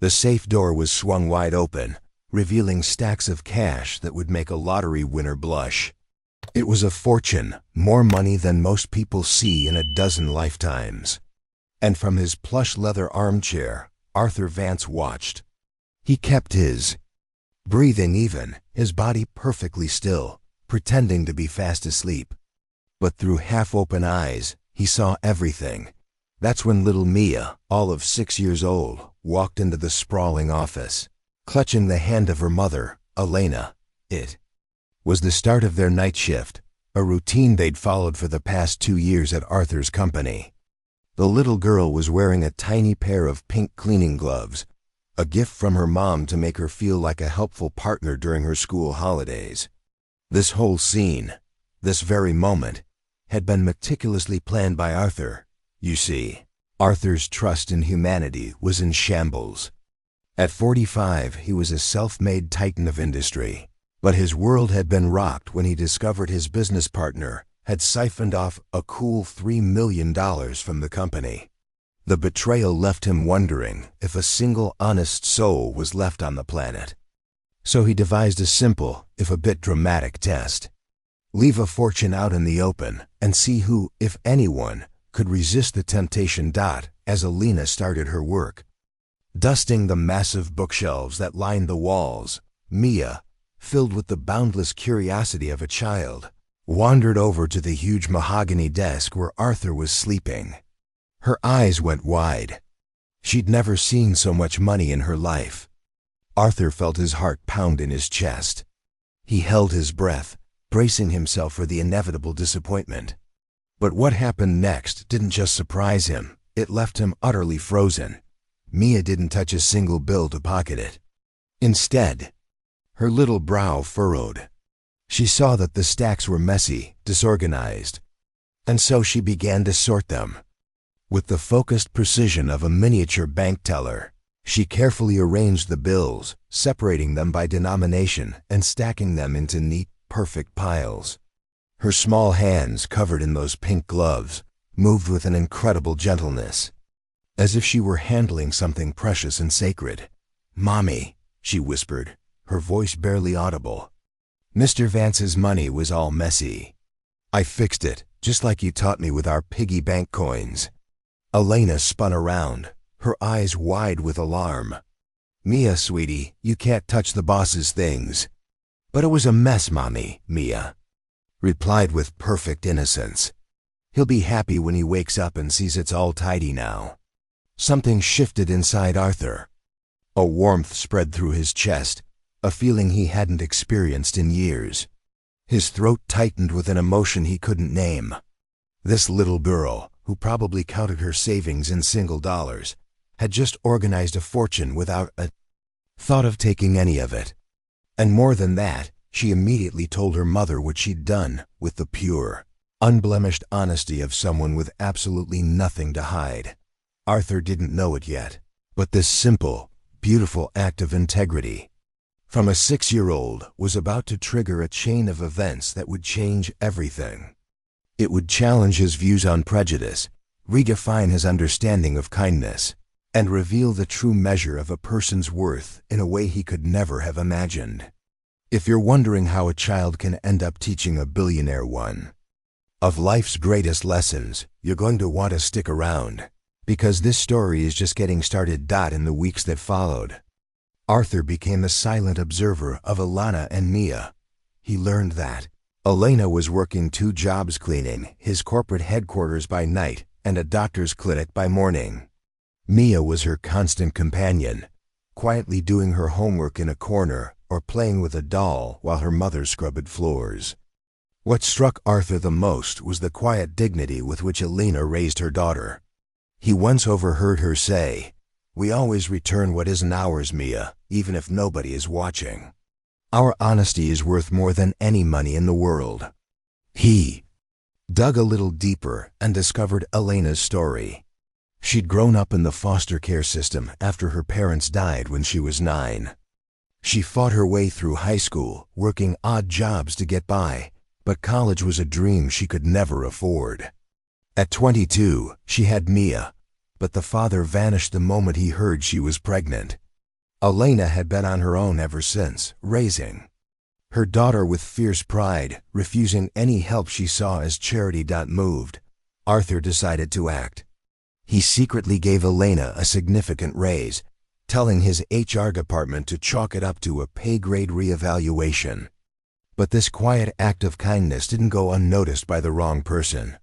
The safe door was swung wide open, revealing stacks of cash that would make a lottery winner blush. It was a fortune, more money than most people see in a dozen lifetimes. And from his plush leather armchair, Arthur Vance watched. He kept his breathing even, his body perfectly still, pretending to be fast asleep. But through half-open eyes, he saw everything. That's when little Mia, all of 6 years old, walked into the sprawling office, clutching the hand of her mother, Elena. It was the start of their night shift, a routine they'd followed for the past 2 years at Arthur's company. The little girl was wearing a tiny pair of pink cleaning gloves, a gift from her mom to make her feel like a helpful partner during her school holidays. This whole scene, this very moment, had been meticulously planned by Arthur. You see, Arthur's trust in humanity was in shambles. At 45, he was a self-made titan of industry, but his world had been rocked when he discovered his business partner had siphoned off a cool $3 million from the company. The betrayal left him wondering if a single honest soul was left on the planet. So he devised a simple, if a bit dramatic, test. Leave a fortune out in the open and see who, if anyone, could resist the temptation. As Elena started her work, dusting the massive bookshelves that lined the walls, Mia, filled with the boundless curiosity of a child, wandered over to the huge mahogany desk where Arthur was sleeping. Her eyes went wide. She'd never seen so much money in her life. Arthur felt his heart pound in his chest. He held his breath, bracing himself for the inevitable disappointment. But what happened next didn't just surprise him, it left him utterly frozen. Mia didn't touch a single bill to pocket it. Instead, her little brow furrowed. She saw that the stacks were messy, disorganized, and so she began to sort them. With the focused precision of a miniature bank teller, she carefully arranged the bills, separating them by denomination and stacking them into neat, perfect piles. Her small hands, covered in those pink gloves, moved with an incredible gentleness, as if she were handling something precious and sacred. "Mommy," she whispered, her voice barely audible. "Mr. Vance's money was all messy. I fixed it, just like you taught me with our piggy bank coins." Elena spun around, her eyes wide with alarm. "Mia, sweetie, you can't touch the boss's things." "But it was a mess, Mommy," Mia replied with perfect innocence. "He'll be happy when he wakes up and sees it's all tidy now." Something shifted inside Arthur. A warmth spread through his chest, a feeling he hadn't experienced in years. His throat tightened with an emotion he couldn't name. This little girl, who probably counted her savings in single dollars, had just organized a fortune without a thought of taking any of it. And more than that, she immediately told her mother what she'd done, with the pure, unblemished honesty of someone with absolutely nothing to hide. Arthur didn't know it yet, but this simple, beautiful act of integrity from a 6-year-old was about to trigger a chain of events that would change everything. It would challenge his views on prejudice, redefine his understanding of kindness, and reveal the true measure of a person's worth in a way he could never have imagined. If you're wondering how a child can end up teaching a billionaire one of life's greatest lessons, you're going to want to stick around, because this story is just getting started. In the weeks that followed, Arthur became a silent observer of Elena and Mia. He learned that Elena was working 2 jobs, cleaning his corporate headquarters by night and a doctor's clinic by morning. Mia was her constant companion, quietly doing her homework in a corner or playing with a doll while her mother scrubbed floors. What struck Arthur the most was the quiet dignity with which Elena raised her daughter. He once overheard her say, "We always return what isn't ours, Mia, even if nobody is watching. Our honesty is worth more than any money in the world." He dug a little deeper and discovered Elena's story. She'd grown up in the foster care system after her parents died when she was 9. She fought her way through high school, working odd jobs to get by, but college was a dream she could never afford. At 22, she had Mia, but the father vanished the moment he heard she was pregnant. Elena had been on her own ever since, raising her daughter with fierce pride, refusing any help she saw as charity. Moved, Arthur decided to act. He secretly gave Elena a significant raise, telling his HR department to chalk it up to a pay-grade reevaluation. But this quiet act of kindness didn't go unnoticed by the wrong person.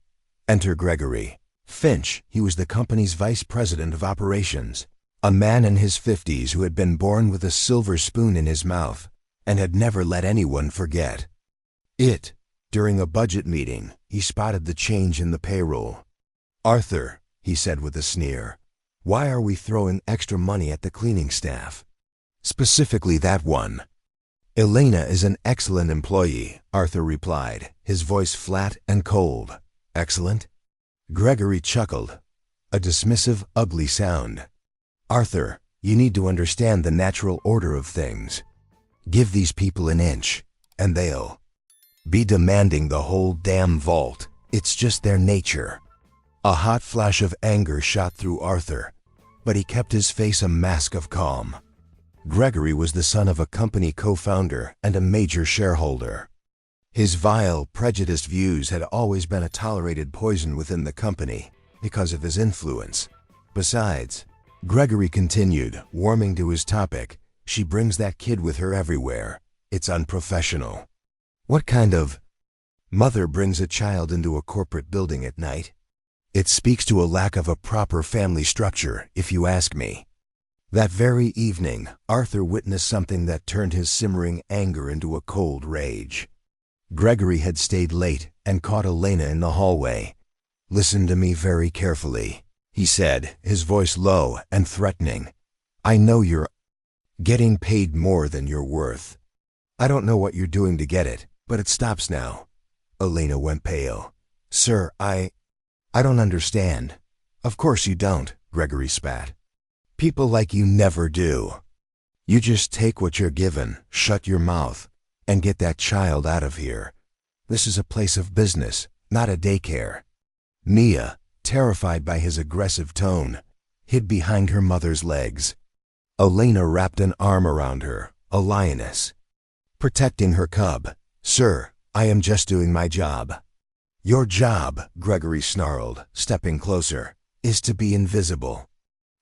Enter Gregory Finch. He was the company's vice president of operations, a man in his 50s who had been born with a silver spoon in his mouth and had never let anyone forget it. During a budget meeting, he spotted the change in the payroll. "Arthur," he said with a sneer, "why are we throwing extra money at the cleaning staff? Specifically that one." "Elena is an excellent employee," Arthur replied, his voice flat and cold. "Excellent?" Gregory chuckled, a dismissive, ugly sound. "Arthur, you need to understand the natural order of things. Give these people an inch, and they'll be demanding the whole damn vault. It's just their nature." A hot flash of anger shot through Arthur, but he kept his face a mask of calm. Gregory was the son of a company co-founder and a major shareholder. His vile, prejudiced views had always been a tolerated poison within the company because of his influence. Besides, Gregory continued, warming to his topic, "She brings that kid with her everywhere. It's unprofessional. What kind of mother brings a child into a corporate building at night? It speaks to a lack of a proper family structure, if you ask me." That very evening, Arthur witnessed something that turned his simmering anger into a cold rage. Gregory had stayed late and caught Elena in the hallway. "Listen to me very carefully," he said, his voice low and threatening. "I know you're getting paid more than you're worth. I don't know what you're doing to get it, but it stops now." Elena went pale. "Sir, I don't understand." "Of course you don't," Gregory spat. "People like you never do. You just take what you're given, shut your mouth, and get that child out of here. This is a place of business, not a daycare." Mia, terrified by his aggressive tone, hid behind her mother's legs. Elena wrapped an arm around her, a lioness, protecting her cub. "Sir, I am just doing my job." "Your job," Gregory snarled, stepping closer, "is to be invisible.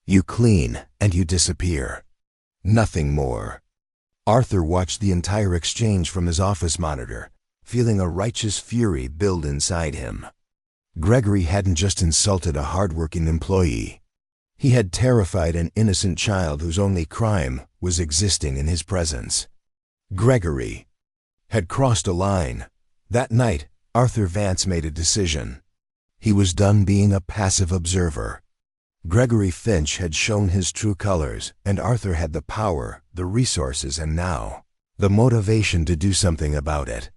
You clean and you disappear. Nothing more." Arthur watched the entire exchange from his office monitor, feeling a righteous fury build inside him. Gregory hadn't just insulted a hardworking employee. He had terrified an innocent child whose only crime was existing in his presence. Gregory had crossed a line. That night, Arthur Vance made a decision. He was done being a passive observer. Gregory Finch had shown his true colors, and Arthur had the power, the resources, and now the motivation to do something about it.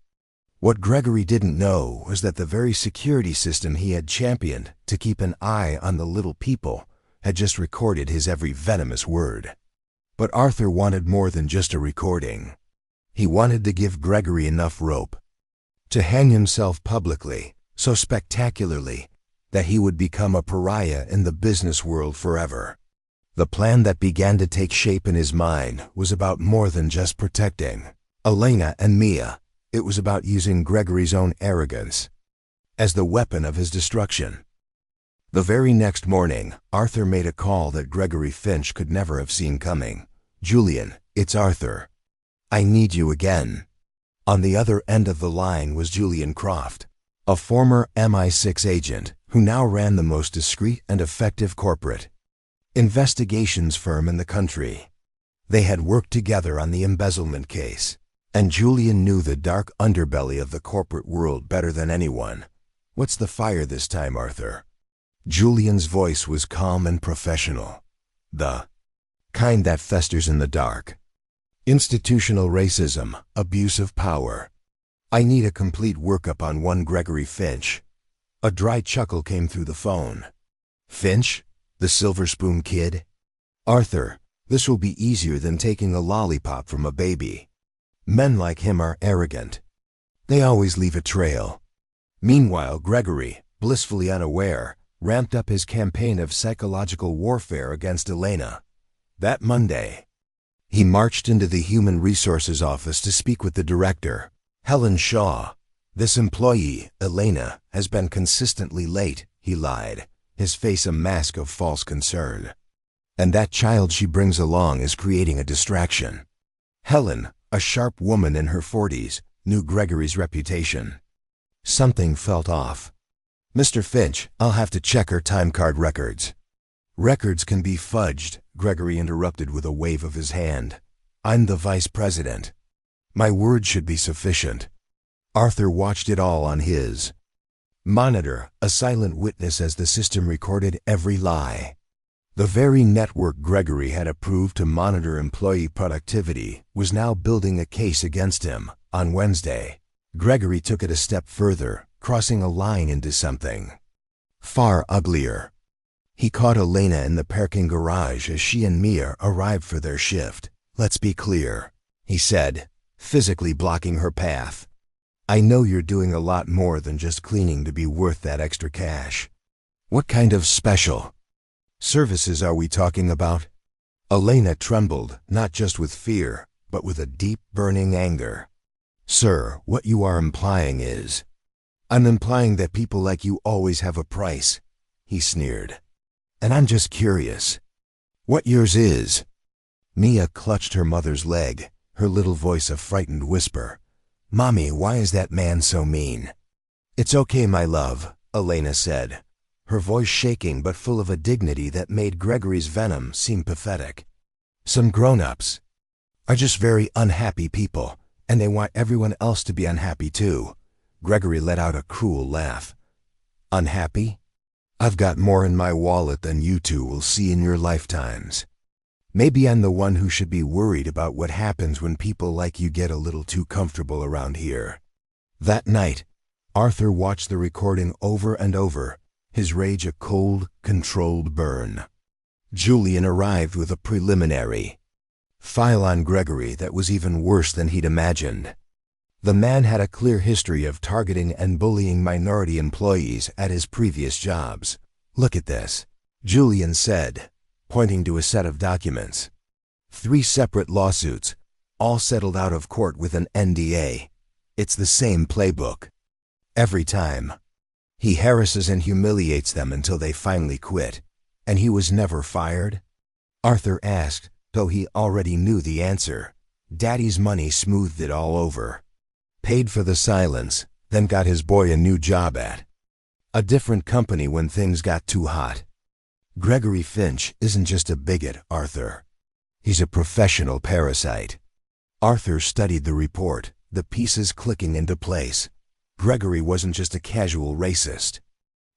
What Gregory didn't know was that the very security system he had championed to keep an eye on the little people had just recorded his every venomous word. But Arthur wanted more than just a recording. He wanted to give Gregory enough rope to hang himself publicly, so spectacularly, that he would become a pariah in the business world forever. The plan that began to take shape in his mind was about more than just protecting Elena and Mia. It was about using Gregory's own arrogance as the weapon of his destruction. The very next morning, Arthur made a call that Gregory Finch could never have seen coming. "Julian, it's Arthur. I need you again." On the other end of the line was Julian Croft, a former MI6 agent who now ran the most discreet and effective corporate investigations firm in the country. They had worked together on the embezzlement case, and Julian knew the dark underbelly of the corporate world better than anyone. "What's the fire this time, Arthur?" Julian's voice was calm and professional. "The kind that festers in the dark. Institutional racism, abuse of power. I need a complete workup on one Gregory Finch." A dry chuckle came through the phone. "Finch? The Silver Spoon Kid? Arthur, this will be easier than taking a lollipop from a baby. Men like him are arrogant. They always leave a trail." Meanwhile, Gregory, blissfully unaware, ramped up his campaign of psychological warfare against Elena. That Monday, He marched into the Human Resources office to speak with the director, Helen Shaw. "This employee, Elena, has been consistently late," he lied, his face a mask of false concern. "And that child she brings along is creating a distraction." Helen, a sharp woman in her 40s, knew Gregory's reputation. Something felt off. "Mr. Finch, I'll have to check her time card records." "Records can be fudged," Gregory interrupted with a wave of his hand. "I'm the vice president. My word should be sufficient." Arthur watched it all on his monitor, a silent witness as the system recorded every lie. The very network Gregory had approved to monitor employee productivity was now building a case against him. On Wednesday, Gregory took it a step further, crossing a line into something far uglier. He caught Elena in the parking garage as she and Mia arrived for their shift. "Let's be clear," he said, physically blocking her path. "I know you're doing a lot more than just cleaning to be worth that extra cash. What kind of special services are we talking about?" Elena trembled, not just with fear, but with a deep, burning anger. "Sir, what you are implying is—" "I'm implying that people like you always have a price," he sneered. "And I'm just curious what yours is." Mia clutched her mother's leg, her little voice a frightened whisper. "Mommy, why is that man so mean?" "It's okay, my love," Elena said, her voice shaking but full of a dignity that made Gregory's venom seem pathetic. "Some grown-ups are just very unhappy people, and they want everyone else to be unhappy too." Gregory let out a cruel laugh. "Unhappy? I've got more in my wallet than you two will see in your lifetimes. Maybe I'm the one who should be worried about what happens when people like you get a little too comfortable around here." That night, Arthur watched the recording over and over, his rage a cold, controlled burn. Julian arrived with a preliminary file on Gregory that was even worse than he'd imagined. The man had a clear history of targeting and bullying minority employees at his previous jobs. "Look at this," Julian said, pointing to a set of documents. 3 separate lawsuits, all settled out of court with an NDA. It's the same playbook. Every time. He harasses and humiliates them until they finally quit. And he was never fired? Arthur asked, though he already knew the answer. Daddy's money smoothed it all over. Paid for the silence, then got his boy a new job at a different company when things got too hot. Gregory Finch isn't just a bigot, Arthur. He's a professional parasite. Arthur studied the report, the pieces clicking into place. Gregory wasn't just a casual racist.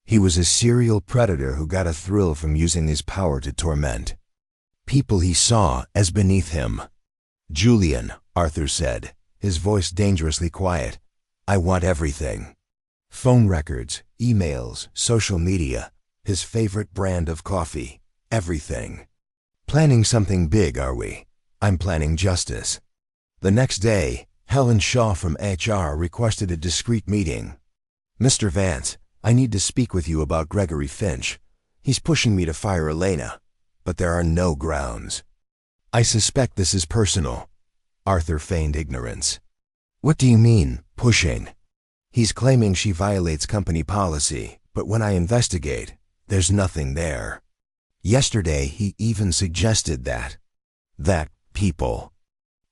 He was a serial predator who got a thrill from using his power to torment people he saw as beneath him. "Julian," Arthur said, his voice dangerously quiet, "I want everything. Phone records, emails, social media, his favorite brand of coffee, everything. Planning something big, are we? I'm planning justice." The next day, Helen Shaw from HR requested a discreet meeting. "Mr. Vance, I need to speak with you about Gregory Finch. He's pushing me to fire Elena, but there are no grounds." "I suspect this is personal." Arthur feigned ignorance. "What do you mean, pushing?" "He's claiming she violates company policy, but when I investigate, there's nothing there. Yesterday, he even suggested that people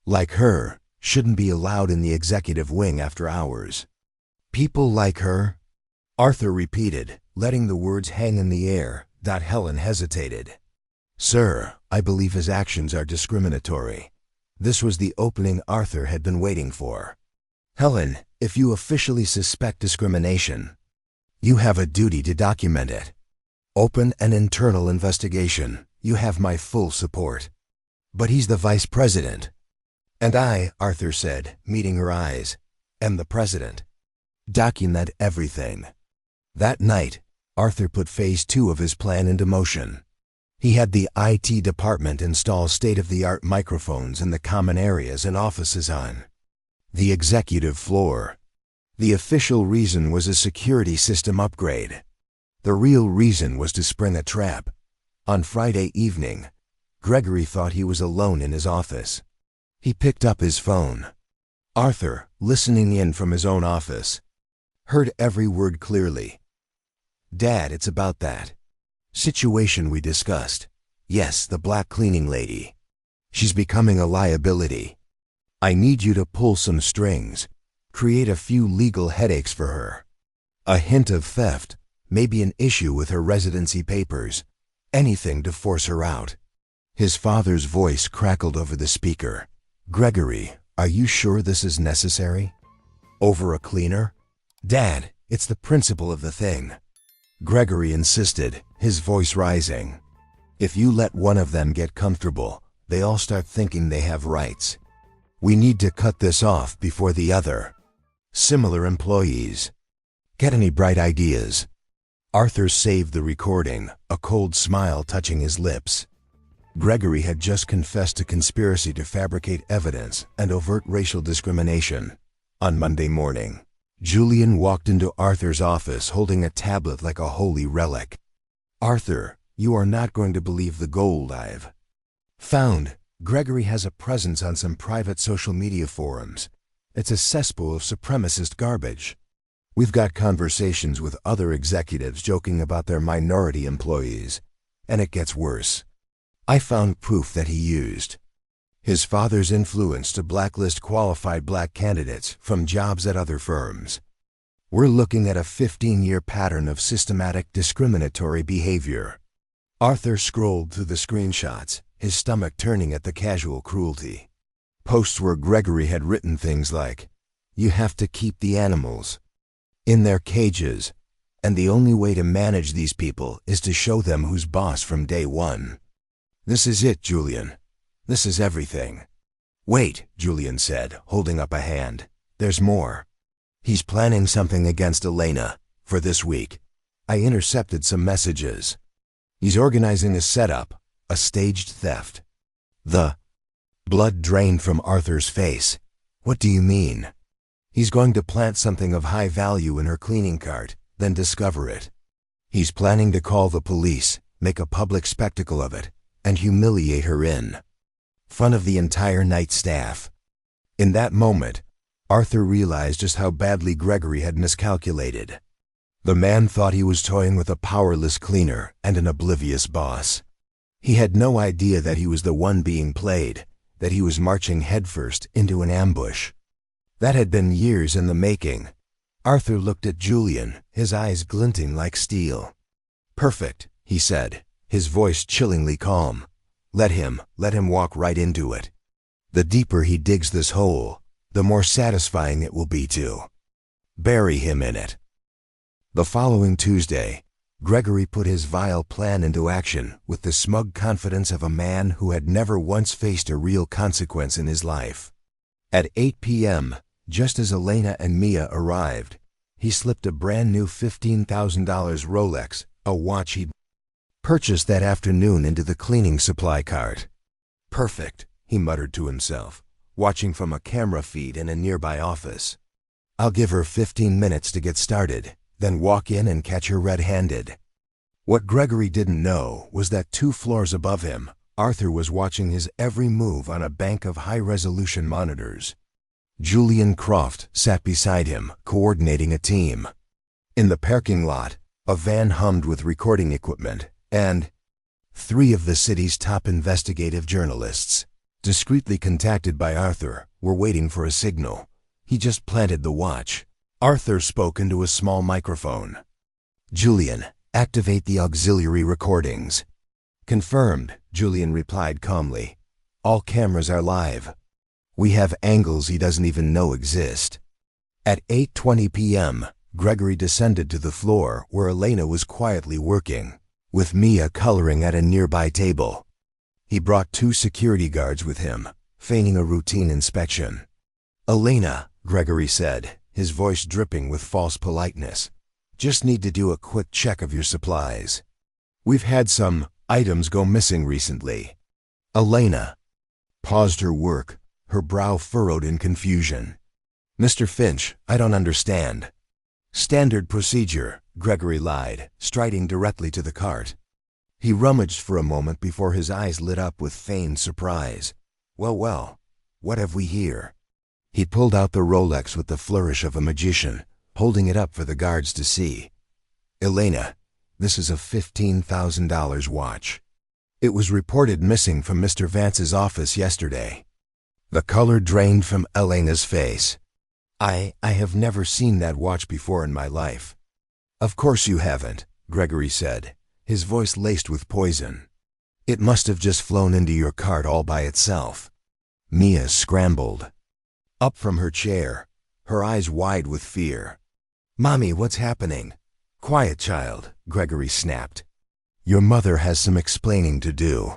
like her shouldn't be allowed in the executive wing after hours." "People like her?" Arthur repeated, letting the words hang in the air. Helen hesitated. "Sir, I believe his actions are discriminatory." This was the opening Arthur had been waiting for. "Helen, if you officially suspect discrimination, you have a duty to document it. Open an internal investigation. You have my full support." "But he's the vice president." "And I," Arthur said, meeting her eyes, "am the president. Document everything." That night, Arthur put phase 2 of his plan into motion. He had the IT department install state-of-the-art microphones in the common areas and offices on the executive floor. The official reason was a security system upgrade. The real reason was to spring a trap. On Friday evening, Gregory thought he was alone in his office. He picked up his phone. Arthur, listening in from his own office, heard every word clearly. "Dad, it's about that situation we discussed. Yes, the black cleaning lady. She's becoming a liability. I need you to pull some strings, create a few legal headaches for her. A hint of theft, maybe an issue with her residency papers, anything to force her out." His father's voice crackled over the speaker. "Gregory, are you sure this is necessary? Over a cleaner?" "Dad, it's the principle of the thing," Gregory insisted, his voice rising. "If you let one of them get comfortable, they all start thinking they have rights. We need to cut this off before the other. Similar employees. Get any bright ideas?" Arthur saved the recording, a cold smile touching his lips. Gregory had just confessed to conspiracy to fabricate evidence and overt racial discrimination. On Monday morning, Julian walked into Arthur's office holding a tablet like a holy relic. "Arthur, you are not going to believe the gold I've found. Gregory has a presence on some private social media forums. It's a cesspool of supremacist garbage. We've got conversations with other executives joking about their minority employees. And it gets worse. I found proof that he used his father's influence to blacklist qualified black candidates from jobs at other firms. We're looking at a 15-year pattern of systematic discriminatory behavior." Arthur scrolled through the screenshots, his stomach turning at the casual cruelty. Posts where Gregory had written things like, "You have to keep the animals in their cages, and the only way to manage these people is to show them who's boss from day one. This is it, Julian. This is everything." "Wait," Julian said, holding up a hand. "There's more. He's planning something against Elena for this week. I intercepted some messages. He's organizing a setup, a staged theft." The blood drained from Arthur's face. "What do you mean?" "He's going to plant something of high value in her cleaning cart, then discover it. He's planning to call the police, make a public spectacle of it, and humiliate her in front of the entire night staff." In that moment, Arthur realized just how badly Gregory had miscalculated. The man thought he was toying with a powerless cleaner and an oblivious boss. He had no idea that he was the one being played, that he was marching headfirst into an ambush. That had been years in the making. Arthur looked at Julian, his eyes glinting like steel. "Perfect," he said, his voice chillingly calm. Let him walk right into it. The deeper he digs this hole, the more satisfying it will be to bury him in it." The following Tuesday, Gregory put his vile plan into action with the smug confidence of a man who had never once faced a real consequence in his life. At 8 p.m., just as Elena and Mia arrived, he slipped a brand new $15,000 Rolex, a watch he'd purchased that afternoon, into the cleaning supply cart. "Perfect," he muttered to himself, watching from a camera feed in a nearby office. "I'll give her 15 minutes to get started, then walk in and catch her red-handed." What Gregory didn't know was that 2 floors above him, Arthur was watching his every move on a bank of high-resolution monitors. Julian Croft sat beside him, coordinating a team. In the parking lot, a van hummed with recording equipment, and 3 of the city's top investigative journalists, discreetly contacted by Arthur, were waiting for a signal. He just planted the watch. Arthur spoke into a small microphone. "Julian, activate the auxiliary recordings." "Confirmed," Julian replied calmly. "All cameras are live. We have angles he doesn't even know exist." At 8:20 p.m., Gregory descended to the floor where Elena was quietly working, with Mia coloring at a nearby table. He brought 2 security guards with him, feigning a routine inspection. "Elena," Gregory said, his voice dripping with false politeness, "just need to do a quick check of your supplies. We've had some items go missing recently." Elena paused her work, her brow furrowed in confusion. "Mr. Finch, I don't understand." "Standard procedure," Gregory lied, striding directly to the cart. He rummaged for a moment before his eyes lit up with feigned surprise. Well, what have we here? He pulled out the Rolex with the flourish of a magician, holding it up for the guards to see. Elena, this is a $15,000 watch. It was reported missing from Mr. Vance's office yesterday. The color drained from Elena's face. I have never seen that watch before in my life. Of course you haven't, Gregory said, his voice laced with poison. It must have just flown into your cart all by itself. Mia scrambled up from her chair, her eyes wide with fear. Mommy, what's happening? Quiet, child, Gregory snapped. Your mother has some explaining to do.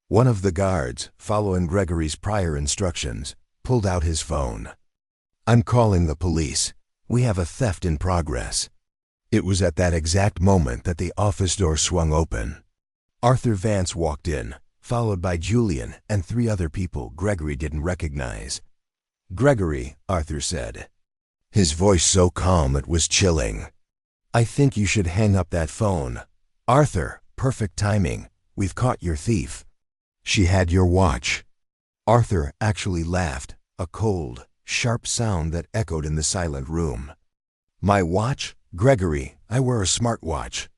One of the guards, following Gregory's prior instructions, pulled out his phone. I'm calling the police. We have a theft in progress. It was at that exact moment that the office door swung open. Arthur Vance walked in, followed by Julian and 3 other people Gregory didn't recognize. Gregory, Arthur said, his voice so calm it was chilling. I think you should hang up that phone. Arthur, perfect timing. We've caught your thief. She had your watch. Arthur actually laughed, a cold, sharp sound that echoed in the silent room. My watch? Gregory, I wear a smartwatch.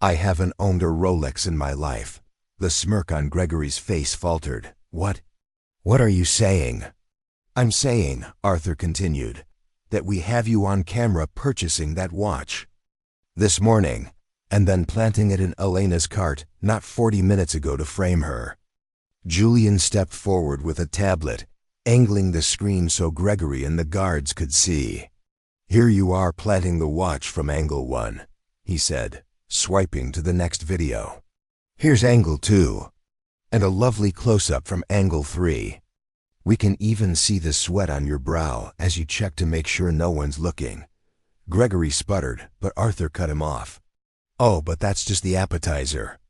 I haven't owned a Rolex in my life. The smirk on Gregory's face faltered. What are you saying? I'm saying, Arthur continued, that we have you on camera purchasing that watch this morning, and then planting it in Elena's cart not 40 minutes ago to frame her. Julian stepped forward with a tablet, angling the screen so Gregory and the guards could see. Here you are planting the watch from angle 1, he said, swiping to the next video. Here's angle 2, and a lovely close-up from angle 3. We can even see the sweat on your brow as you check to make sure no one's looking. Gregory sputtered, but Arthur cut him off. Oh, but that's just the appetizer.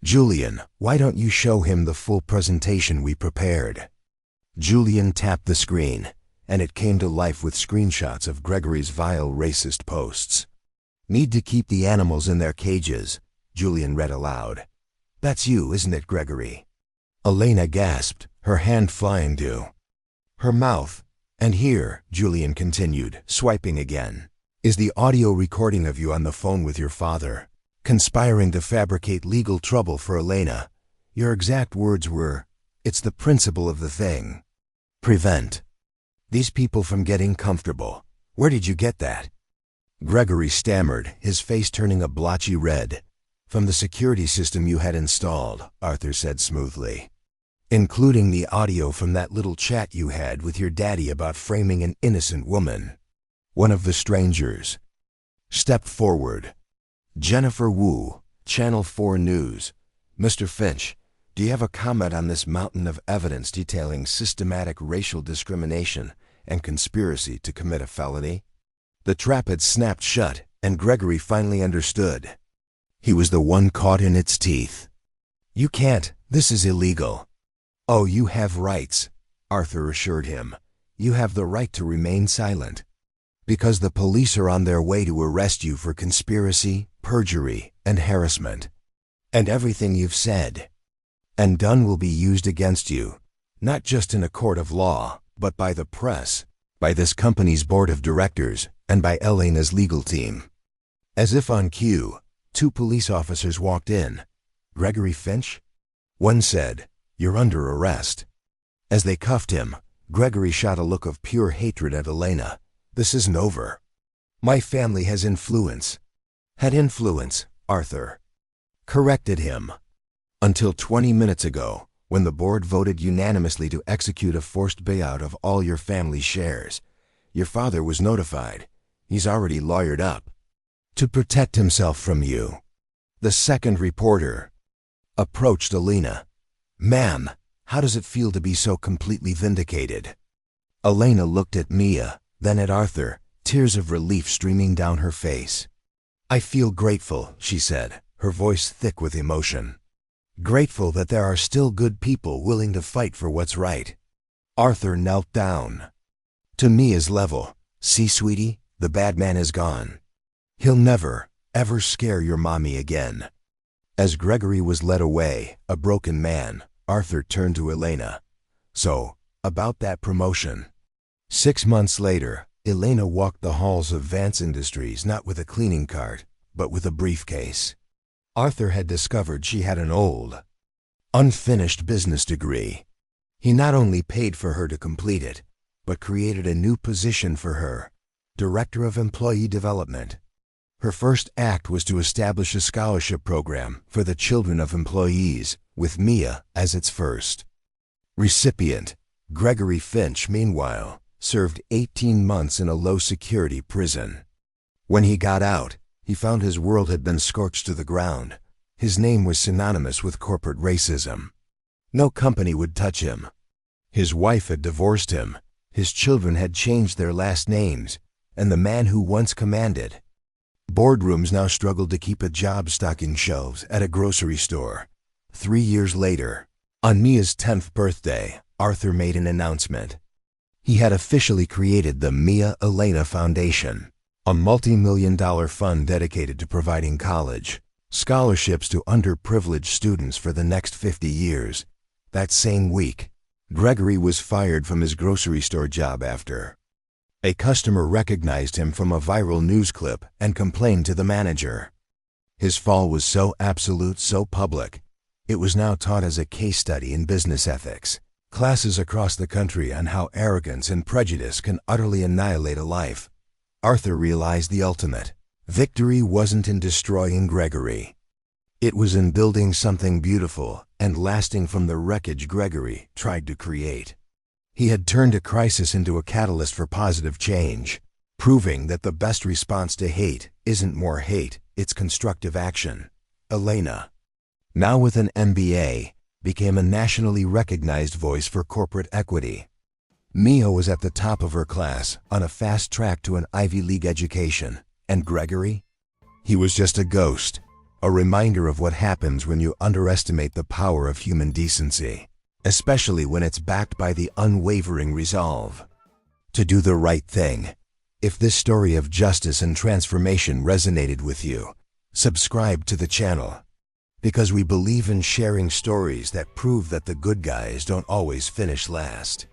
Julian, why don't you show him the full presentation we prepared? Julian tapped the screen, and it came to life with screenshots of Gregory's vile racist posts. Need to keep the animals in their cages, Julian read aloud. That's you, isn't it, Gregory? Elena gasped, her hand flying to her mouth. And here, Julian continued, swiping again, is the audio recording of you on the phone with your father, conspiring to fabricate legal trouble for Elena. Your exact words were, it's the principle of the thing. Prevent these people from getting comfortable. Where did you get that? Gregory stammered, his face turning a blotchy red. From the security system you had installed, Arthur said smoothly. Including the audio from that little chat you had with your daddy about framing an innocent woman. One of the strangers stepped forward. Jennifer Wu, Channel 4 News. Mr. Finch, do you have a comment on this mountain of evidence detailing systematic racial discrimination and conspiracy to commit a felony? The trap had snapped shut, and Gregory finally understood. He was the one caught in its teeth. You can't. This is illegal. Oh, you have rights, Arthur assured him. You have the right to remain silent. Because the police are on their way to arrest you for conspiracy, perjury, and harassment. And everything you've said and done will be used against you, not just in a court of law, but by the press, by this company's board of directors, and by Elena's legal team. As if on cue, 2 police officers walked in. Gregory Finch? One said, "You're under arrest." As they cuffed him, Gregory shot a look of pure hatred at Elena. This isn't over. My family has influence. Had influence, Arthur corrected him. Until 20 minutes ago, when the board voted unanimously to execute a forced buyout of all your family's shares. Your father was notified. He's already lawyered up to protect himself from you. The second reporter approached Elena. Ma'am, how does it feel to be so completely vindicated? Elena looked at Mia, then at Arthur, tears of relief streaming down her face. I feel grateful, she said, her voice thick with emotion. Grateful that there are still good people willing to fight for what's right. Arthur knelt down. To Mia's level, see, sweetie, the bad man is gone. He'll never, ever scare your mommy again. As Gregory was led away, a broken man, Arthur turned to Elena. "So, about that promotion." 6 months later, Elena walked the halls of Vance Industries not with a cleaning cart, but with a briefcase. Arthur had discovered she had an old, unfinished business degree. He not only paid for her to complete it, but created a new position for her, Director of Employee Development. Her first act was to establish a scholarship program for the children of employees, with Mia as its first recipient. Gregory Finch, meanwhile, served 18 months in a low-security prison. When he got out, he found his world had been scorched to the ground. His name was synonymous with corporate racism. No company would touch him. His wife had divorced him. His children had changed their last names, and the man who once commanded boardrooms now struggled to keep a job stocking shelves at a grocery store. 3 years later, on Mia's 10th birthday, Arthur made an announcement. He had officially created the Mia Elena Foundation, a multi-million-dollar fund dedicated to providing college scholarships to underprivileged students for the next 50 years. That same week, Gregory was fired from his grocery store job after a customer recognized him from a viral news clip and complained to the manager. His fall was so absolute, so public, it was now taught as a case study in business ethics. Classes across the country on how arrogance and prejudice can utterly annihilate a life. Arthur realized the ultimate victory wasn't in destroying Gregory. It was in building something beautiful and lasting from the wreckage Gregory tried to create. He had turned a crisis into a catalyst for positive change, proving that the best response to hate isn't more hate, it's constructive action. Elena, now with an MBA, became a nationally recognized voice for corporate equity. Mia was at the top of her class, on a fast track to an Ivy League education. And Gregory? He was just a ghost, a reminder of what happens when you underestimate the power of human decency, especially when it's backed by the unwavering resolve to do the right thing. If this story of justice and transformation resonated with you, subscribe to the channel, because we believe in sharing stories that prove that the good guys don't always finish last.